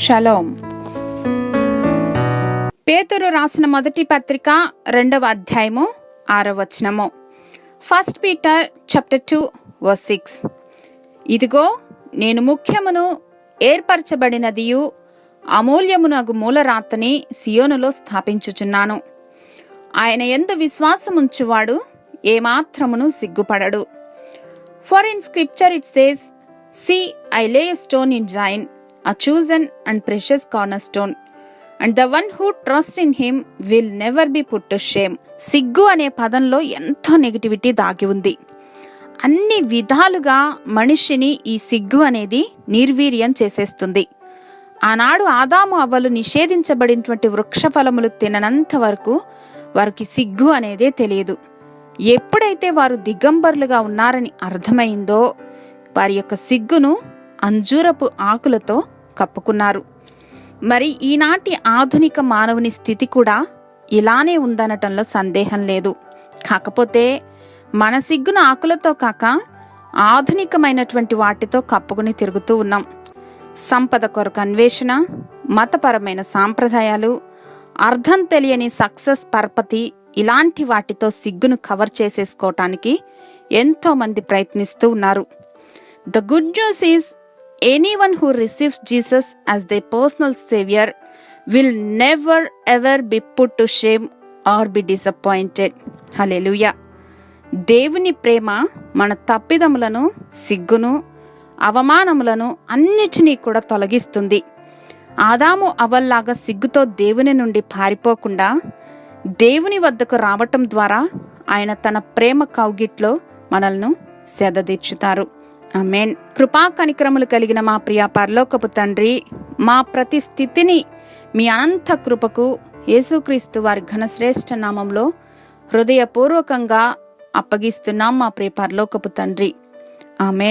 Shalom. పేతురు రాసిన మొదటి పత్రిక 2వ అధ్యాయము 6వ వచనము. 1 Peter chapter 2 verse 6. ఇదిగో నేను ముఖ్యమును ఏర్పరచబడినదియు అమూల్యమునగు మూలరాతని సియోనులో స్థాపించుచున్నాను. ఆయన యందు విశ్వాసముంచువాడు ఏమాత్రమును సిగ్గుపడడు. For in scripture it says, See, I lay a stone in Zion, a chosen and precious cornerstone, and the one who trusts in him will never be put to shame. సిగ్గు అనే పదంలో ఎంతో negativity దాగి ఉంది. అన్ని విధాలుగా మనిషిని ఈ సిగ్గు అనేది నిర్వీర్యం చేసేస్తుంది. ఆనాడు ఆదాము అవ్వలు నిషేధించబడినటువంటి వృక్ష ఫలములు తిననంత వరకు వారికి సిగ్గు అనేదే తెలియదు. ఎప్పుడైతే వారు దిగంబరులుగా ఉన్నారని అర్థమైందో వారి యొక్క సిగ్గును అంజూరపు ఆకులతో కప్పుకున్నారు. మరి ఈనాటి ఆధునిక మానవుని స్థితి కూడా ఇలానే ఉందనటంలో సందేహం లేదు. కాకపోతే మన సిగ్గును ఆకులతో కాక ఆధునికమైనటువంటి వాటితో కప్పుకుని తిరుగుతూ ఉన్నాం. సంపద కొరకు అన్వేషణ, మతపరమైన సాంప్రదాయాలు, అర్థం తెలియని సక్సెస్ పరపతి, ఇలాంటి వాటితో సిగ్గును కవర్ చేసేసుకోవటానికి ఎంతో మంది ప్రయత్నిస్తూ ఉన్నారు. The good news is anyone who receives Jesus as they personal saviour will never ever be put to shame or be disappointed. Hallelujah. దేవుని ప్రేమ మన తప్పిదములను, సిగ్గును, అవమానములను అన్నిటినీ కూడా తొలగిస్తుంది. ఆదాము అవ్వల్లాగా సిగ్గుతో దేవుని నుండి పారిపోకుండా దేవుని వద్దకు రావటం ద్వారా ఆయన తన ప్రేమ కౌగిట్లో మనల్ని సేదదీర్చుతారు. ఆమేన్. కృపా కనికరములు కలిగిన మా ప్రియ పరలోకపు తండ్రి, మా ప్రతి స్థితిని మీ అనంత కృపకు యేసుక్రీస్తు వారి ఘనశ్రేష్ఠ నామంలో హృదయపూర్వకంగా అప్పగిస్తున్నాం మా ప్రియ పరలోకపు తండ్రి. ఆమేన్.